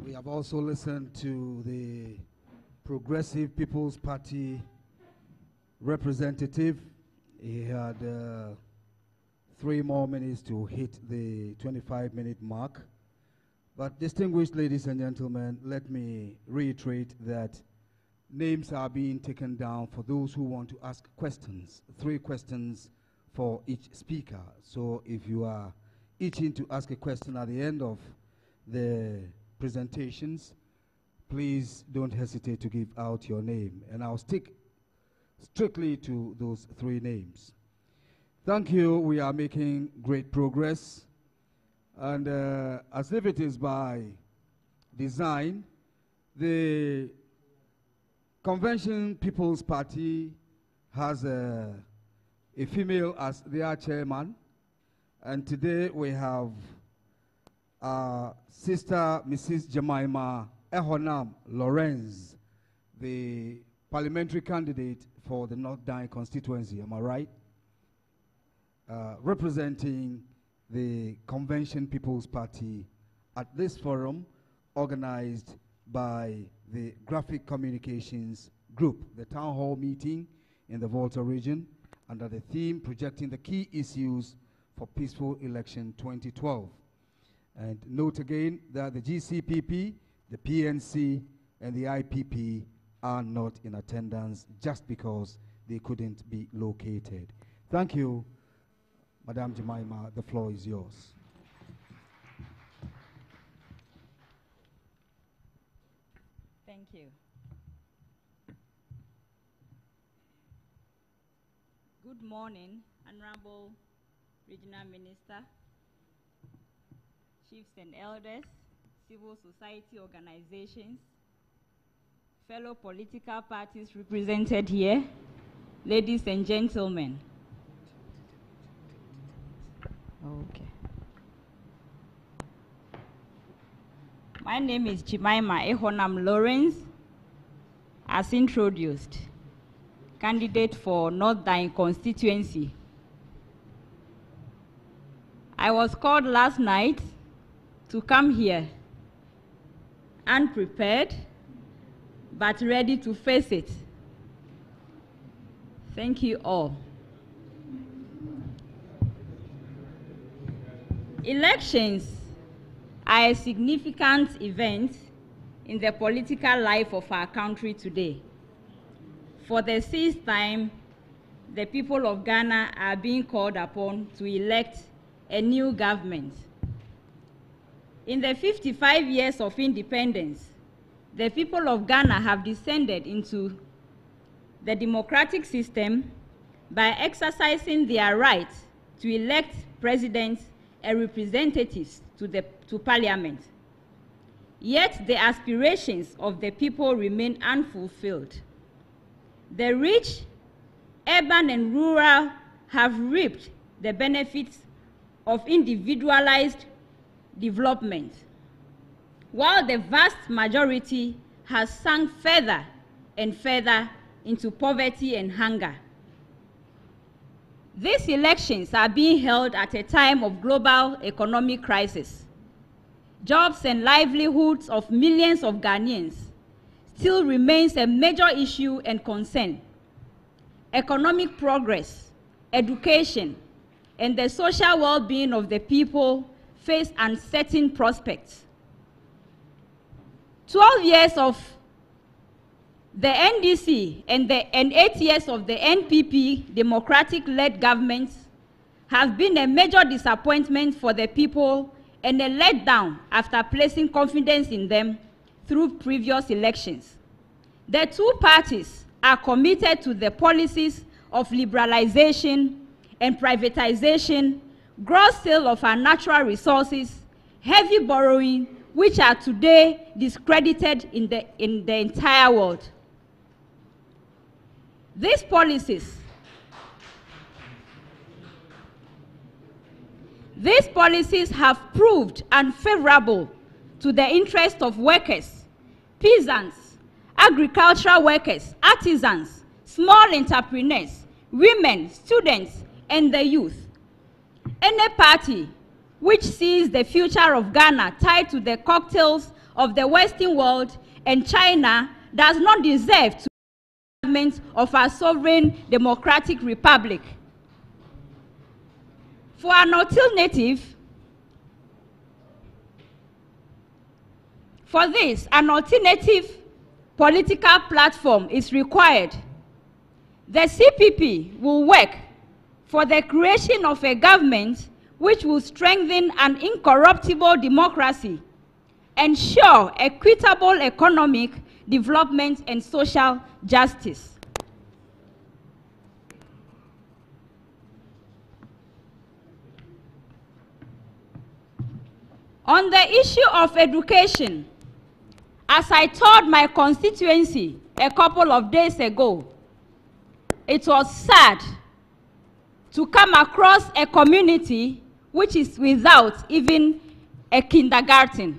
We have also listened to the Progressive People's Party representative. He had 3 more minutes to hit the 25-minute mark. But distinguished ladies and gentlemen, let me reiterate that names are being taken down for those who want to ask questions. 3 questions for each speaker. So if you are itching to ask a question at the end of the presentations, please don't hesitate to give out your name. And I'll stick strictly to those 3 names. Thank you. We are making great progress. And as if it is by design, the Convention People's Party has a female as their chairman. And today we have Sister Mrs. Jemima Ehonam Lawrence, the parliamentary candidate for the North Dine constituency, am I right? Representing the Convention People's Party at this forum organized by the Graphic Communications Group, the town hall meeting in the Volta region under the theme projecting the key issues for peaceful election 2012. And note again that the GCPP, the PNC, and the IPP are not in attendance just because they couldn't be located. Thank you, Madam Jemima. The floor is yours. Thank you. Good morning, Honorable Regional Minister, Chiefs and Elders, civil society organizations, fellow political parties represented here, ladies and gentlemen. Okay. My name is Jemima Ehonam Lawrence, as introduced, candidate for North Dine constituency. I was called last night to come here, unprepared, but ready to face it. Thank you all. Elections are a significant event in the political life of our country today. For the 6th time, the people of Ghana are being called upon to elect a new government. In the 55 years of independence, the people of Ghana have descended into the democratic system by exercising their right to elect presidents and representatives to parliament. Yet the aspirations of the people remain unfulfilled. The rich, urban and rural, have reaped the benefits of individualized development, while the vast majority has sunk further and further into poverty and hunger. These elections are being held at a time of global economic crisis. Jobs and livelihoods of millions of Ghanaians still remains a major issue and concern. Economic progress, education, and the social well-being of the people face uncertain prospects. 12 years of the NDC and 8 years of the NPP democratic-led governments have been a major disappointment for the people and a letdown after placing confidence in them through previous elections. The 2 parties are committed to the policies of liberalization and privatization, gross sale of our natural resources, heavy borrowing, which are today discredited in the entire world. These policies have proved unfavorable to the interest of workers, peasants, agricultural workers, artisans, small entrepreneurs, women, students, and the youth. Any party which sees the future of Ghana tied to the cocktails of the Western world, and China does not deserve to be government of a sovereign democratic republic. For an alternative, an alternative political platform is required. The CPP will work for the creation of a government which will strengthen an incorruptible democracy, ensure equitable economic development and social justice. On the issue of education, as I told my constituency a couple of days ago, it was sad to come across a community which is without even a kindergarten,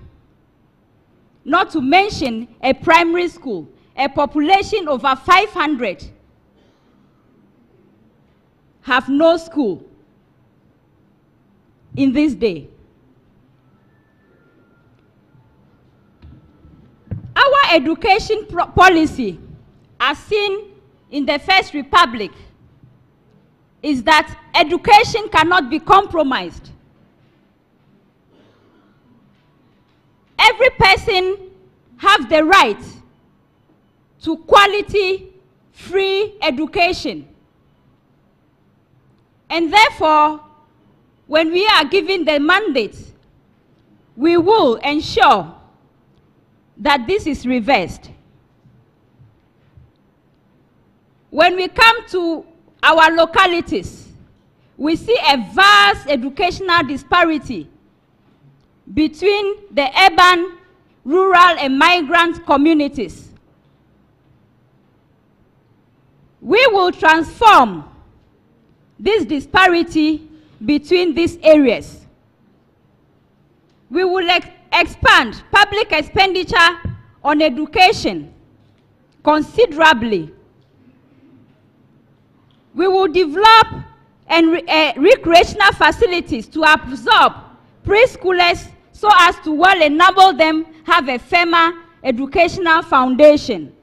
not to mention a primary school, a population over 500 have no school in this day. Our education policy, as seen in the First Republic, is that education cannot be compromised. Every person has the right to quality, free education. And therefore, when we are given the mandate, we will ensure that this is reversed. When we come to our localities, we see a vast educational disparity between the urban, rural, and migrant communities. We will transform this disparity between these areas. We will expand public expenditure on education considerably. We will develop recreational facilities to absorb preschoolers so as to well enable them have a firmer educational foundation.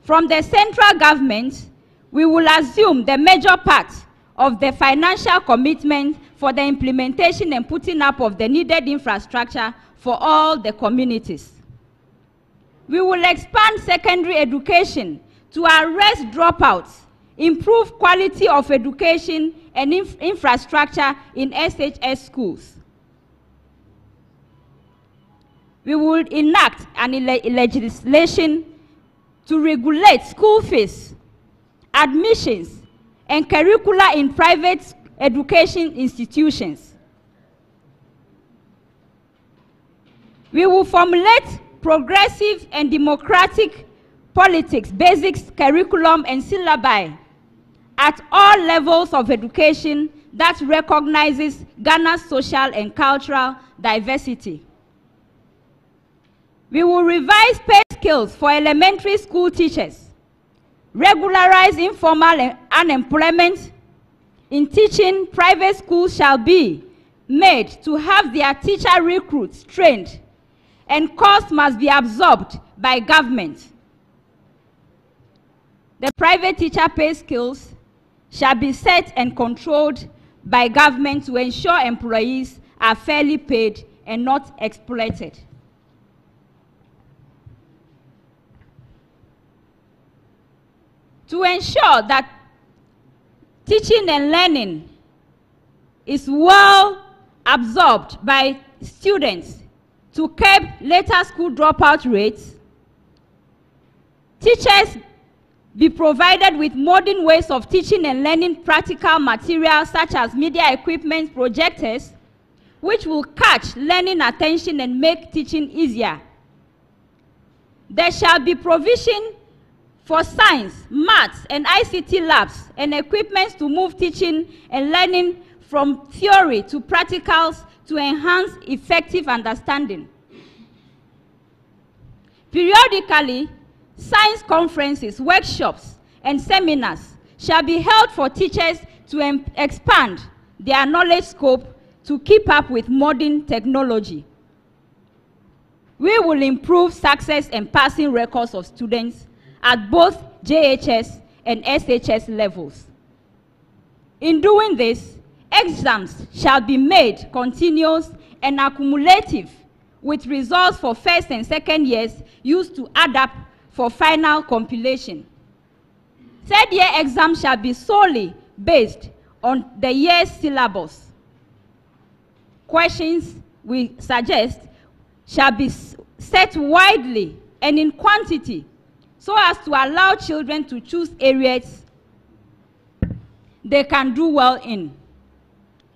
From the central government, we will assume the major part of the financial commitment for the implementation and putting up of the needed infrastructure for all the communities. We will expand secondary education to arrest dropouts, improve quality of education and infrastructure in SHS schools. We will enact legislation to regulate school fees, admissions, and curricula in private education institutions. We will formulate progressive and democratic politics, basics, curriculum, and syllabi at all levels of education that recognizes Ghana's social and cultural diversity. We will revise pay scales for elementary school teachers, regularize informal unemployment. In teaching, private schools shall be made to have their teacher recruits trained, and costs must be absorbed by government. The private teacher pay scales shall be set and controlled by government to ensure employees are fairly paid and not exploited. To ensure that teaching and learning is well absorbed by students to curb later school dropout rates, teachers be provided with modern ways of teaching and learning practical materials such as media equipment, projectors, which will catch learning attention and make teaching easier. There shall be provision for science, maths, and ICT labs and equipment to move teaching and learning from theory to practicals to enhance effective understanding. Periodically, science conferences, workshops, and seminars shall be held for teachers to expand their knowledge scope to keep up with modern technology. we will improve success and passing records of students at both JHS and SHS levels. In doing this, exams shall be made continuous and accumulative, with results for first and second years used to add up for final compilation. Third year exams shall be solely based on the year's syllabus. Questions, we suggest, shall be set widely and in quantity so as to allow children to choose areas they can do well in.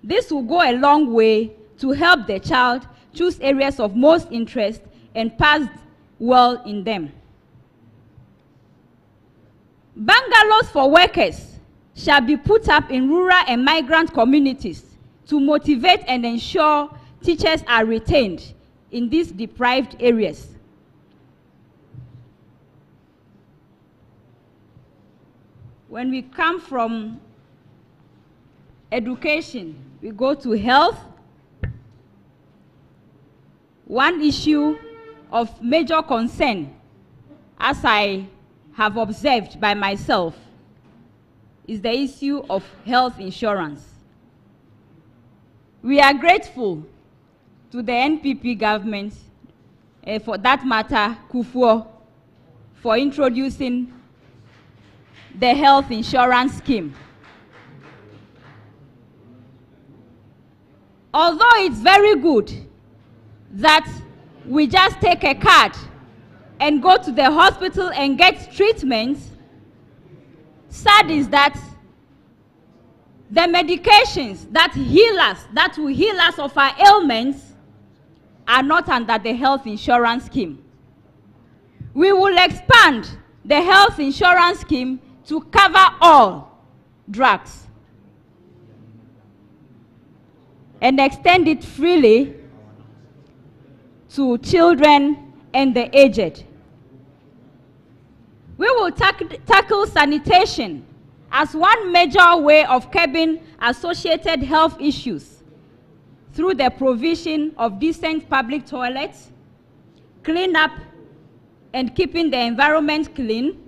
This will go a long way to help the child choose areas of most interest and pass well in them. Bungalows for workers shall be put up in rural and migrant communities to motivate and ensure teachers are retained in these deprived areas. When we come from education, we go to health. One issue of major concern, as I have observed by myself, is the issue of health insurance. We are grateful to the NPP government, for that matter, Kufuor, for introducing the health insurance scheme. Although it's very good that we just take a card and go to the hospital and get treatment, sad is that the medications that heal us, that will heal us of our ailments, are not under the health insurance scheme. We will expand the health insurance scheme to cover all drugs and extend it freely to children and the aged. We will tackle sanitation as one major way of curbing associated health issues through the provision of decent public toilets, cleanup and keeping the environment clean,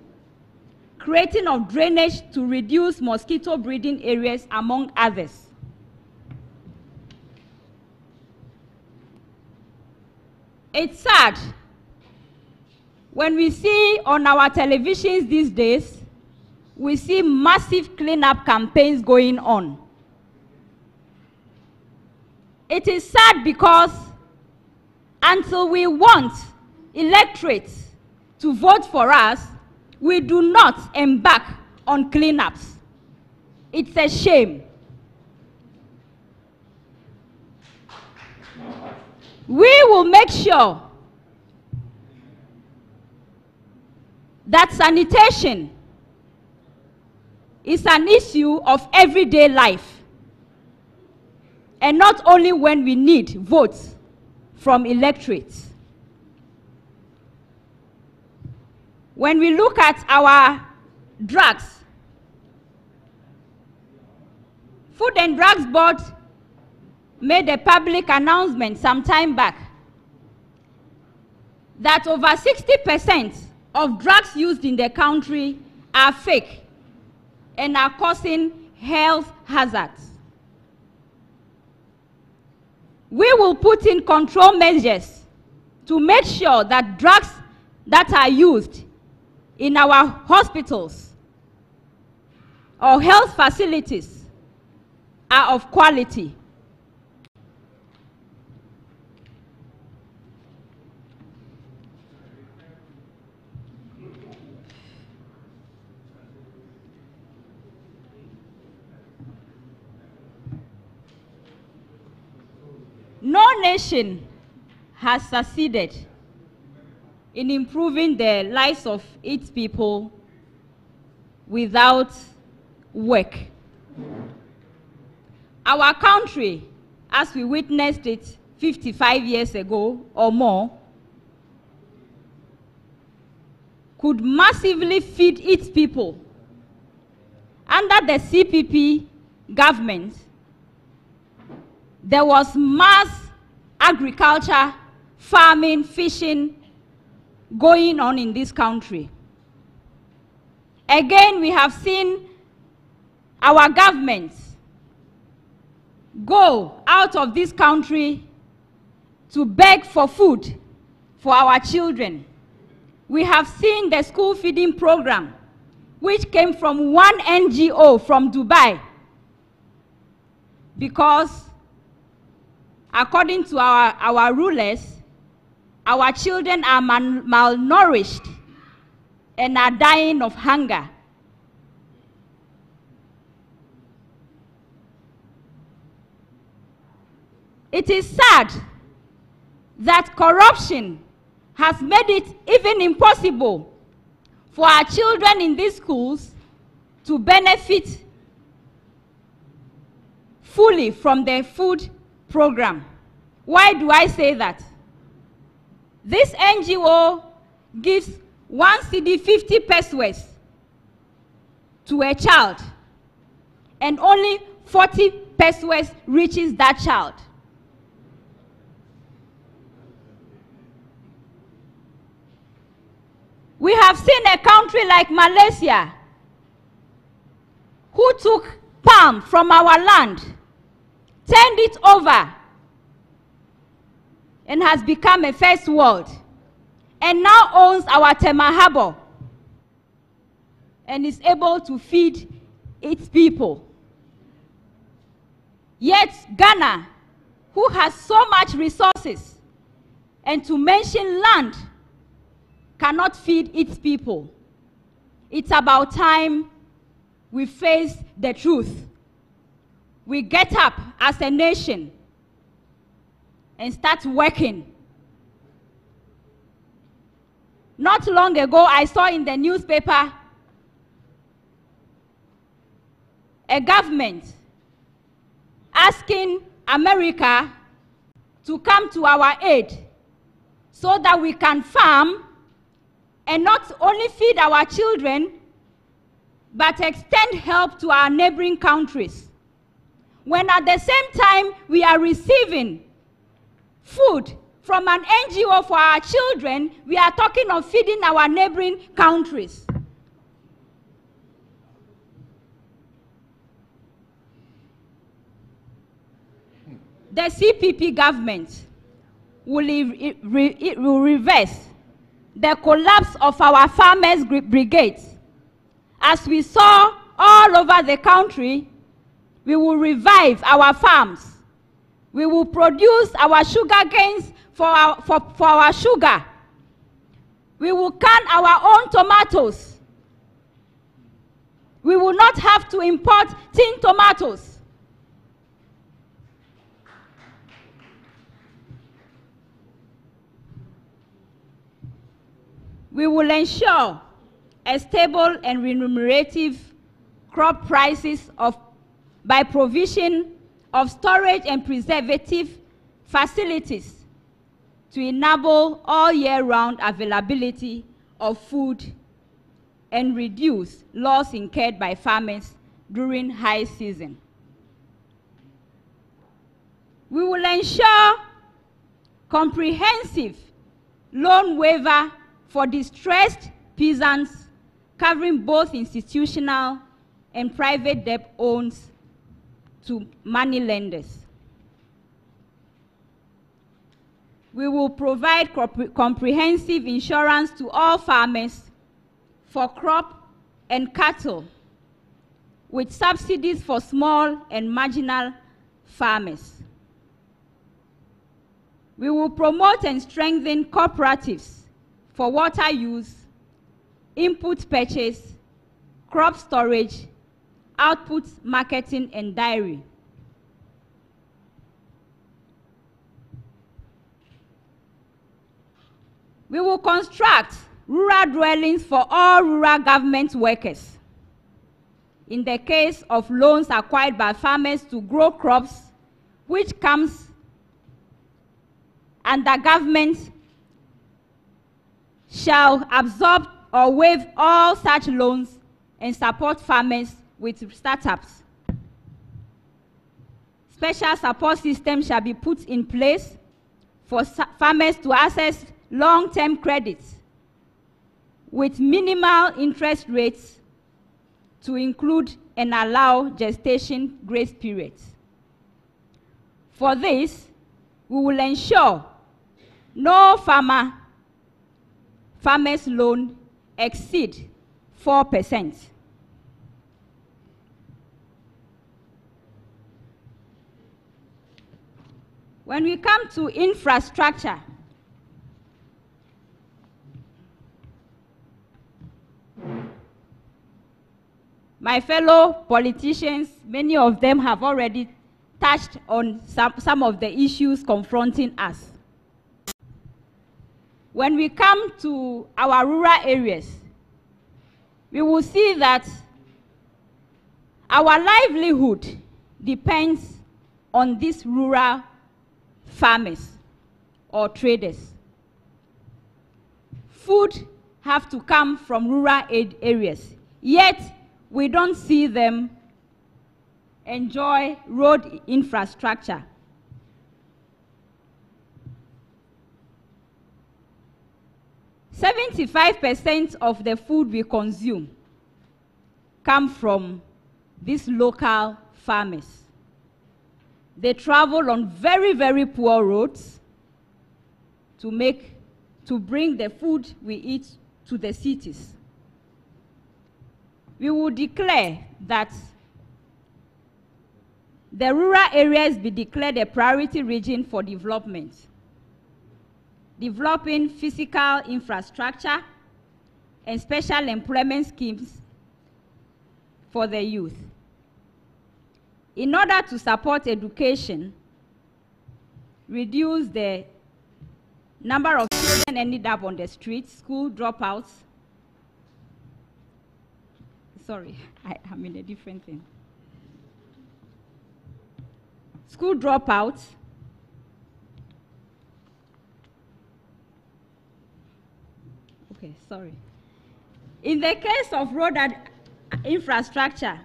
creating of drainage to reduce mosquito breeding areas, among others. It's sad when we see on our televisions these days, we see massive cleanup campaigns going on. It is sad because until we want electorates to vote for us, we do not embark on cleanups. It's a shame. We will make sure that sanitation is an issue of everyday life, and not only when we need votes from electorates. When we look at our drugs, Food and Drugs Board made a public announcement some time back that over 60% of drugs used in the country are fake and are causing health hazards. We will put in control measures to make sure that drugs that are used in our hospitals or health facilities are of quality. No nation has succeeded in improving the lives of its people without work. Our country, as we witnessed it 55 years ago or more, could massively feed its people. Under the CPP government, there was mass agriculture farming, fishing going on in this country. Again, we have seen our governments go out of this country to beg for food for our children. We have seen the school feeding program, which came from one NGO from Dubai, because according to our rulers, our children are malnourished and are dying of hunger. It is sad that corruption has made it even impossible for our children in these schools to benefit fully from the food program. Why do I say that? This NGO gives 1 cedi 50 pesos to a child, and only 40 pesos reaches that child. We have seen a country like Malaysia who took palm from our land, turned it over, and has become a first world, and now owns our Tema Harbor and is able to feed its people. Yet Ghana, who has so much resources, and to mention land, cannot feed its people. It's about time we face the truth. We get up as a nation and start working. Not long ago, I saw in the newspaper a government asking America to come to our aid so that we can farm and not only feed our children, but extend help to our neighboring countries. When at the same time we are receiving food from an NGO for our children, we are talking of feeding our neighboring countries. The CPP government will reverse the collapse of our farmers' brigades. As we saw all over the country, we will revive our farms. We will produce our sugar canes for our sugar. We will can our own tomatoes. We will not have to import tin tomatoes. We will ensure a stable and remunerative crop prices by provision of storage and preservative facilities to enable all year-round availability of food and reduce loss incurred by farmers during high season. We will ensure comprehensive loan waiver for distressed peasants, covering both institutional and private debt owns to money lenders. We will provide comprehensive insurance to all farmers for crop and cattle, with subsidies for small and marginal farmers. We will promote and strengthen cooperatives for water use, input purchase, crop storage, output marketing, and dairy. We will construct rural dwellings for all rural government workers. In the case of loans acquired by farmers to grow crops, which comes under government, shall absorb or waive all such loans and support farmers with startups. Special support systems shall be put in place for farmers to access long-term credits with minimal interest rates to include and allow gestation grace periods. For this, we will ensure no farmer's loan exceed 4%. When we come to infrastructure, my fellow politicians, many of them have already touched on some of the issues confronting us. When we come to our rural areas, we will see that our livelihood depends on these rural farmers or traders. Food have to come from rural areas, yet we don't see them enjoy road infrastructure. "75% of the food we consume come from these local farmers. They travel on very, very poor roads to bring the food we eat to the cities. We will declare that the rural areas be declared a priority region for development, developing physical infrastructure and special employment schemes for the youth. In order to support education, reduce the number of children ended up on the streets, school dropouts. Sorry, I'm in a different thing. School dropouts, okay, sorry. In the case of road infrastructure,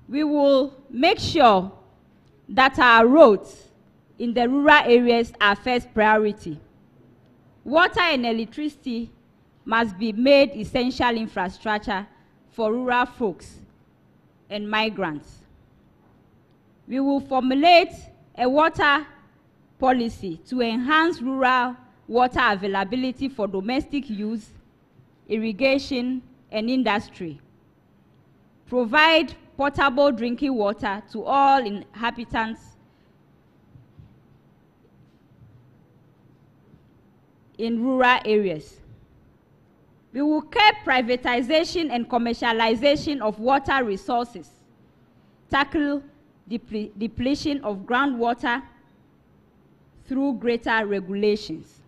we will make sure that our roads in the rural areas are first priority. Water and electricity must be made essential infrastructure for rural folks and migrants. We will formulate a water policy to enhance rural water availability for domestic use, irrigation, and industry. Provide potable drinking water to all inhabitants in rural areas. We will curb privatization and commercialization of water resources, tackle depletion of groundwater through greater regulations.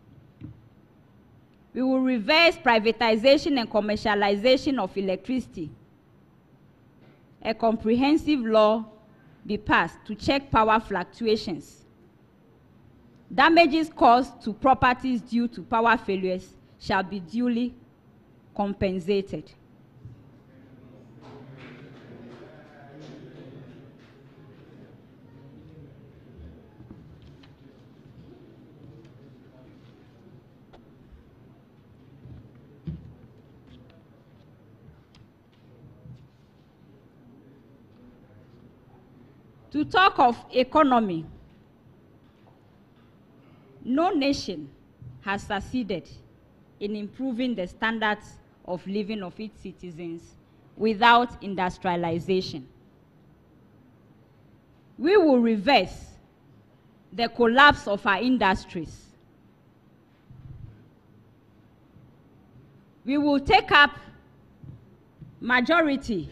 We will reverse privatization and commercialization of electricity. A comprehensive law be passed to check power fluctuations. Damages caused to properties due to power failures shall be duly compensated. To talk of economy, no nation has succeeded in improving the standards of living of its citizens without industrialization. We will reverse the collapse of our industries. We will take up majority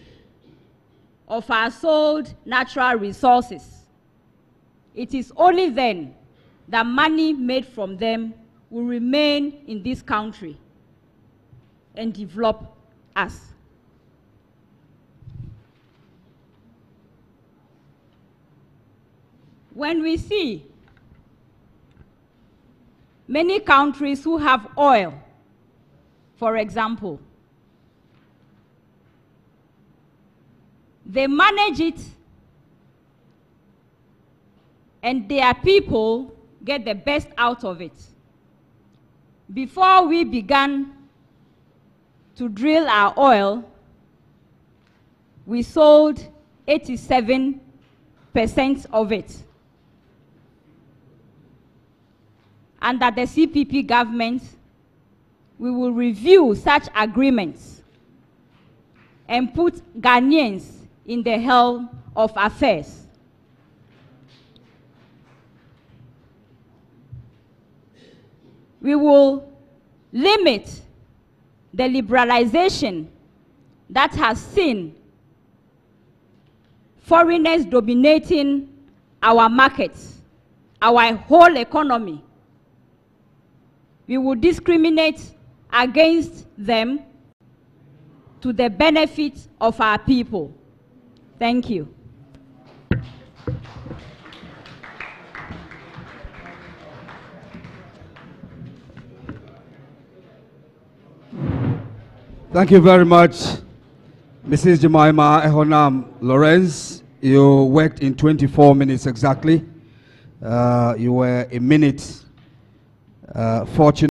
of our sold natural resources. It is only then that money made from them will remain in this country and develop us. When we see many countries who have oil, for example, they manage it and their people get the best out of it. Before we began to drill our oil, we sold 87% of it. Under the CPP government, we will review such agreements and put Ghanaians in the helm of affairs. We will limit the liberalization that has seen foreigners dominating our markets, our whole economy. We will discriminate against them to the benefit of our people. Thank you. Thank you very much, Mrs. Jemima Ehonam Lawrence. You worked in 24 minutes exactly. You were a minute fortunate.